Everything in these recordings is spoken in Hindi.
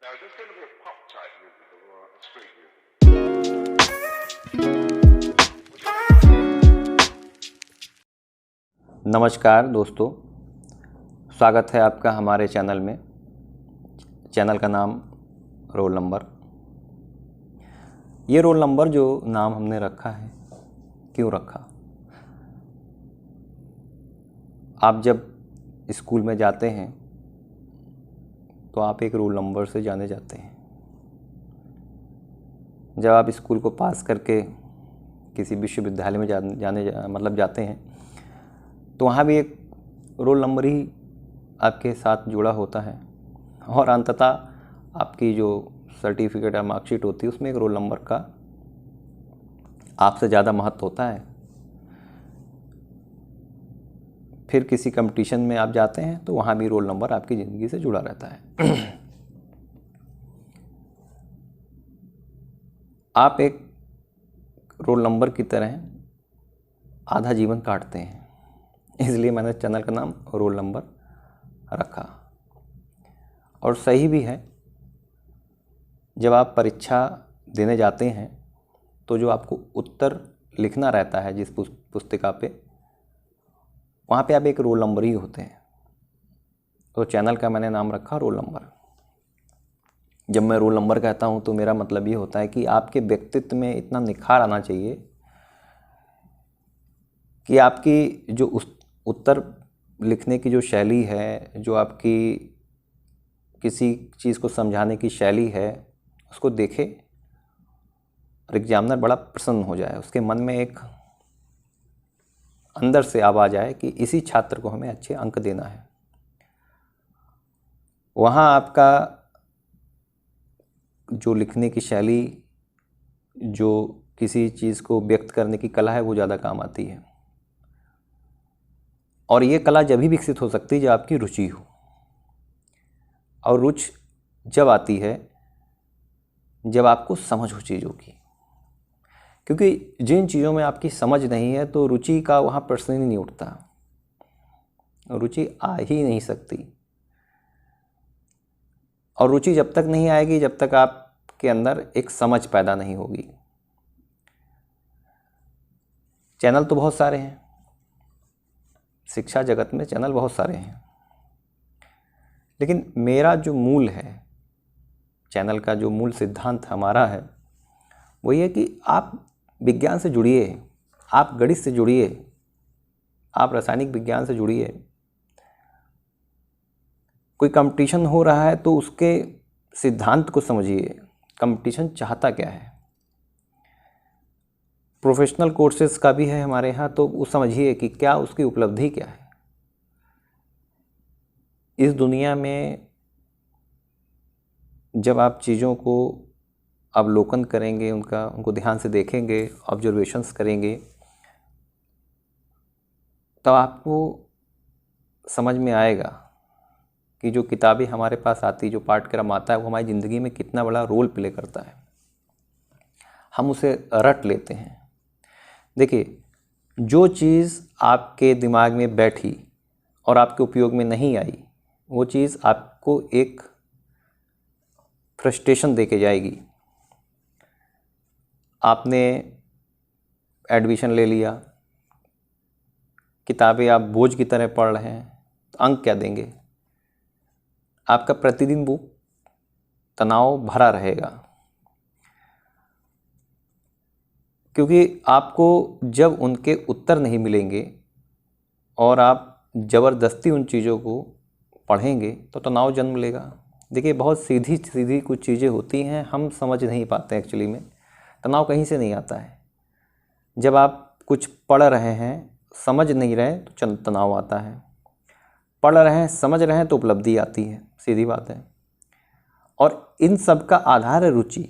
Now, is this going to be a pop type musical or a street music? नमस्कार दोस्तों, स्वागत है आपका हमारे चैनल में। चैनल का नाम रोल नंबर। ये रोल नंबर जो नाम हमने रखा है, क्यों रखा? आप जब स्कूल में जाते हैं तो आप एक रोल नंबर से जाने जाते हैं। जब आप स्कूल को पास करके किसी विश्वविद्यालय में जाते हैं तो वहाँ भी एक रोल नंबर ही आपके साथ जुड़ा होता है और अंततः आपकी जो सर्टिफिकेट या मार्कशीट होती है उसमें एक रोल नंबर का आपसे ज़्यादा महत्व होता है। फिर किसी कंपटीशन में आप जाते हैं तो वहाँ भी रोल नंबर आपकी ज़िंदगी से जुड़ा रहता है। आप एक रोल नंबर की तरह आधा जीवन काटते हैं, इसलिए मैंने चैनल का नाम रोल नंबर रखा। और सही भी है। जब आप परीक्षा देने जाते हैं तो जो आपको उत्तर लिखना रहता है जिस पुस्तिका पे, वहाँ पे आप एक रोल नंबर ही होते हैं। तो चैनल का मैंने नाम रखा रोल नंबर। जब मैं रोल नंबर कहता हूँ तो मेरा मतलब ये होता है कि आपके व्यक्तित्व में इतना निखार आना चाहिए कि आपकी जो उत्तर लिखने की जो शैली है, जो आपकी किसी चीज़ को समझाने की शैली है, उसको देखे और एग्जामिनर बड़ा प्रसन्न हो जाए, उसके मन में एक अंदर से आवाज़ आए कि इसी छात्र को हमें अच्छे अंक देना है। वहाँ आपका जो लिखने की शैली, जो किसी चीज़ को व्यक्त करने की कला है, वो ज़्यादा काम आती है। और ये कला जब भी विकसित हो सकती है जब आपकी रुचि हो। और रुचि जब आती है जब आपको समझ हो चीज़ों की, क्योंकि जिन चीज़ों में आपकी समझ नहीं है तो रुचि का वहाँ प्रश्न ही नहीं उठता, रुचि आ ही नहीं सकती। और रुचि जब तक नहीं आएगी जब तक आपके अंदर एक समझ पैदा नहीं होगी। चैनल तो बहुत सारे हैं, शिक्षा जगत में चैनल बहुत सारे हैं, लेकिन मेरा जो मूल है, चैनल का जो मूल सिद्धांत हमारा है, वो ये कि आप विज्ञान से जुड़िए, आप गणित से जुड़िए, आप रासायनिक विज्ञान से जुड़िए। कोई कंपटीशन हो रहा है तो उसके सिद्धांत को समझिए, कंपटीशन चाहता क्या है। प्रोफेशनल कोर्सेज का भी है हमारे यहाँ, तो वो समझिए कि क्या उसकी उपलब्धि क्या है। इस दुनिया में जब आप चीज़ों को अवलोकन करेंगे, उनको ध्यान से देखेंगे, ऑब्जर्वेशंस करेंगे, तब आपको समझ में आएगा कि जो किताबें हमारे पास आती, जो पाठ्यक्रम आता है, वो हमारी ज़िंदगी में कितना बड़ा रोल प्ले करता है। हम उसे रट लेते हैं। देखिए, जो चीज़ आपके दिमाग में बैठी और आपके उपयोग में नहीं आई, वो चीज़ आपको एक फ्रस्ट्रेशन दे के जाएगी। आपने एडमिशन ले लिया, किताबें आप बोझ की तरह पढ़ रहे हैं, तो अंक क्या देंगे? आपका प्रतिदिन वो तनाव भरा रहेगा, क्योंकि आपको जब उनके उत्तर नहीं मिलेंगे और आप ज़बरदस्ती उन चीज़ों को पढ़ेंगे तो तनाव जन्म लेगा। देखिए, बहुत सीधी सीधी कुछ चीज़ें होती हैं, हम समझ नहीं पाते एक्चुअली में। तनाव कहीं से नहीं आता है। जब आप कुछ पढ़ रहे हैं, समझ नहीं रहे तो तनाव आता है। पढ़ रहे हैं, समझ रहे हैं तो उपलब्धि आती है, सीधी बात है। और इन सब का आधार है रुचि।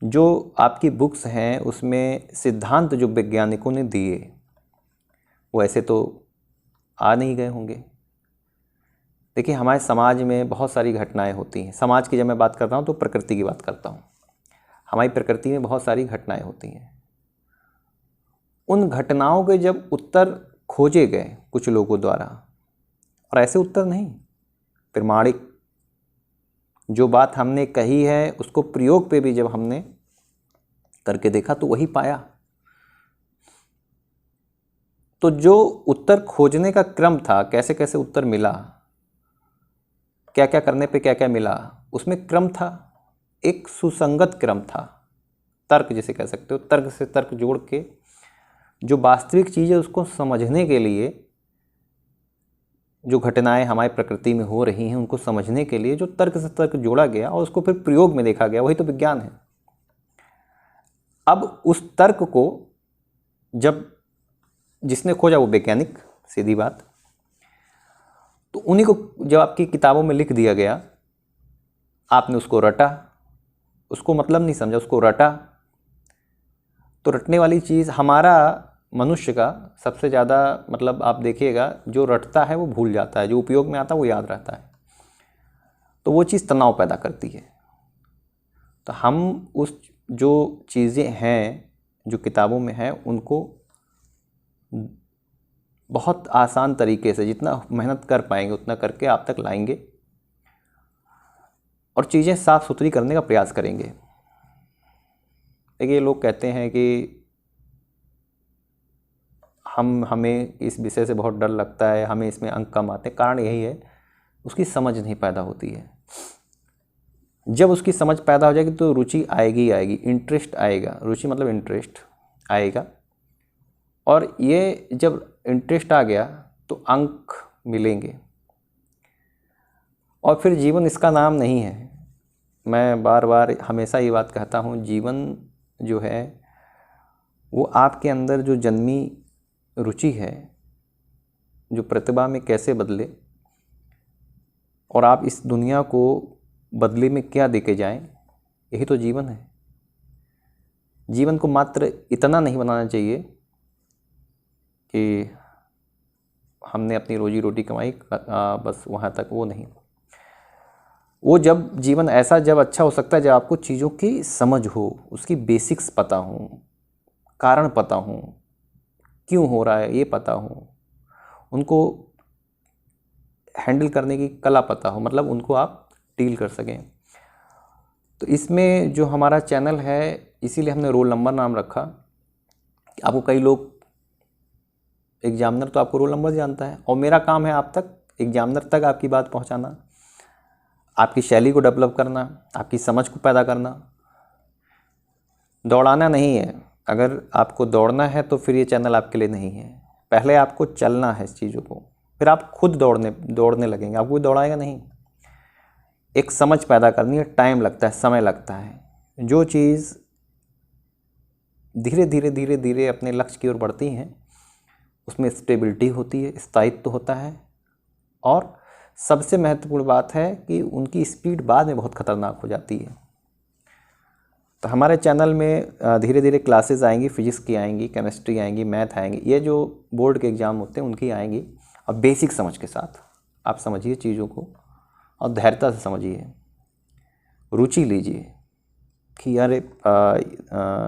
जो आपकी बुक्स हैं उसमें सिद्धांत जो वैज्ञानिकों ने दिए वो ऐसे तो आ नहीं गए होंगे। देखिए, हमारे समाज में बहुत सारी घटनाएं होती हैं। समाज की जब मैं बात करता हूँ तो प्रकृति की बात करता हूँ। हमारी प्रकृति में बहुत सारी घटनाएं होती हैं। उन घटनाओं के जब उत्तर खोजे गए कुछ लोगों द्वारा, और ऐसे उत्तर नहीं, प्रमाणिक जो बात हमने कही है उसको प्रयोग पे भी जब हमने करके देखा तो वही पाया। तो जो उत्तर खोजने का क्रम था, कैसे कैसे उत्तर मिला, क्या क्या करने पे क्या क्या मिला, उसमें क्रम था, एक सुसंगत क्रम था। तर्क जिसे कह सकते हो, तर्क से तर्क जोड़ के जो वास्तविक चीज़ है उसको समझने के लिए, जो घटनाएं हमारी प्रकृति में हो रही हैं उनको समझने के लिए जो तर्क से तर्क जोड़ा गया और उसको फिर प्रयोग में देखा गया, वही तो विज्ञान है। अब उस तर्क को जब जिसने खोजा वो वैज्ञानिक, सीधी बात, तो उन्हीं को जब आपकी किताबों में लिख दिया गया, आपने उसको रटा, उसको मतलब नहीं समझा, उसको रटा, तो रटने वाली चीज़ हमारा मनुष्य का सबसे ज़्यादा मतलब आप देखिएगा, जो रटता है वो भूल जाता है, जो उपयोग में आता है वो याद रहता है, तो वो चीज़ तनाव पैदा करती है। तो हम उस जो चीज़ें हैं जो किताबों में हैं उनको बहुत आसान तरीके से जितना मेहनत कर पाएंगे उतना करके आप तक लाएंगे और चीज़ें साफ़ सुथरी करने का प्रयास करेंगे। देखिए, लोग कहते हैं कि हमें इस विषय से बहुत डर लगता है, हमें इसमें अंक कम आते हैं। कारण यही है, उसकी समझ नहीं पैदा होती है। जब उसकी समझ पैदा हो जाएगी तो रुचि आएगी ही आएगी, इंटरेस्ट आएगा। रुचि मतलब इंटरेस्ट आएगा, और ये जब इंटरेस्ट आ गया तो अंक मिलेंगे। और फिर जीवन इसका नाम नहीं है। मैं बार बार हमेशा ये बात कहता हूँ, जीवन जो है वो आपके अंदर जो जन्मी रुचि है, जो प्रतिभा में कैसे बदले और आप इस दुनिया को बदले में क्या देके जाएं, यही तो जीवन है। जीवन को मात्र इतना नहीं बनाना चाहिए कि हमने अपनी रोजी रोटी कमाई बस वहाँ तक, वो नहीं। वो जब जीवन ऐसा जब अच्छा हो सकता है जब आपको चीज़ों की समझ हो, उसकी बेसिक्स पता हो, कारण पता हो, क्यों हो रहा है ये पता हो, उनको हैंडल करने की कला पता हो, मतलब उनको आप डील कर सकें। तो इसमें जो हमारा चैनल है, इसीलिए हमने रोल नंबर नाम रखा। आपको कई लोग, एग्जामिनर तो आपको रोल नंबर जानता है, और मेरा काम है आप तक, एग्जामिनर तक आपकी बात पहुंचाना, आपकी शैली को डेवलप करना, आपकी समझ को पैदा करना। दौड़ाना नहीं है। अगर आपको दौड़ना है तो फिर ये चैनल आपके लिए नहीं है। पहले आपको चलना है इस चीज़ों को, फिर आप खुद दौड़ने लगेंगे, आपको कोई दौड़ाएगा नहीं। एक समझ पैदा करनी है, टाइम लगता है, समय लगता है। जो चीज़ धीरे धीरे धीरे धीरे अपने लक्ष्य की ओर बढ़ती हैं उसमें स्टेबिलिटी होती है, स्थायित्व होता है, और सबसे महत्वपूर्ण बात है कि उनकी स्पीड बाद में बहुत ख़तरनाक हो जाती है। तो हमारे चैनल में धीरे धीरे क्लासेस आएंगी, फिजिक्स की आएंगी, केमिस्ट्री आएंगी, मैथ आएंगी, ये जो बोर्ड के एग्ज़ाम होते हैं उनकी आएंगी, और बेसिक समझ के साथ आप समझिए चीज़ों को, और धैर्यता से समझिए, रुचि लीजिए कि यार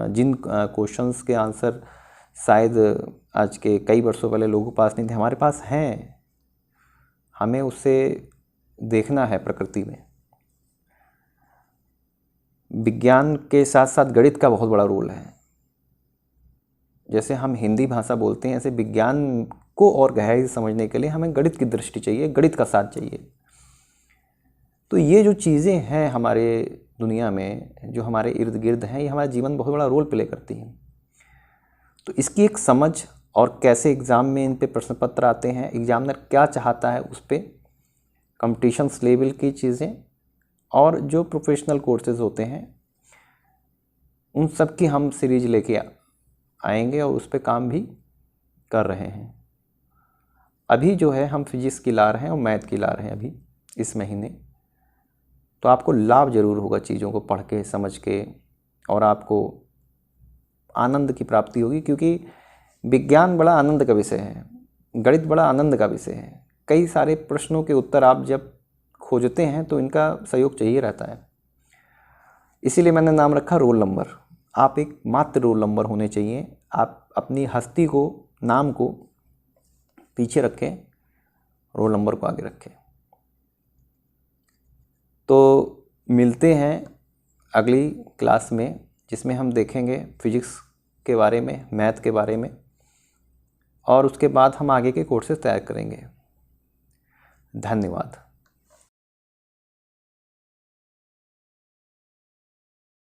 जिन क्वेश्चंस के आंसर शायद आज के कई वर्षों पहले लोगों के पास नहीं थे, हमारे पास हैं। हमें उससे देखना है प्रकृति में। विज्ञान के साथ साथ गणित का बहुत बड़ा रोल है। जैसे हम हिंदी भाषा बोलते हैं, ऐसे विज्ञान को और गहराई से समझने के लिए हमें गणित की दृष्टि चाहिए, गणित का साथ चाहिए। तो ये जो चीज़ें हैं हमारे दुनिया में, जो हमारे इर्द गिर्द हैं, ये हमारे जीवन में बहुत बड़ा रोल प्ले करती हैं। तो इसकी एक समझ, और कैसे एग्ज़ाम में इन पे प्रश्न पत्र आते हैं, एग्जामिनर क्या चाहता है उस पर, कॉम्पिटिशन्स लेवल की चीज़ें, और जो प्रोफेशनल कोर्सेज होते हैं उन सब की हम सीरीज लेके आएंगे और उस पर काम भी कर रहे हैं। अभी जो है हम फिजिक्स की ला रहे हैं और मैथ की ला रहे हैं अभी इस महीने। तो आपको लाभ ज़रूर होगा चीज़ों को पढ़ के, समझ के, और आपको आनंद की प्राप्ति होगी, क्योंकि विज्ञान बड़ा आनंद का विषय है, गणित बड़ा आनंद का विषय है। कई सारे प्रश्नों के उत्तर आप जब खोजते हैं तो इनका सहयोग चाहिए रहता है। इसीलिए मैंने नाम रखा रोल नंबर। आप एक मात्र रोल नंबर होने चाहिए। आप अपनी हस्ती को, नाम को पीछे रखें, रोल नंबर को आगे रखें। तो मिलते हैं अगली क्लास में, जिसमें हम देखेंगे फिजिक्स के बारे में, मैथ के बारे में, और उसके बाद हम आगे के कोर्सेज तैयार करेंगे। धन्यवाद।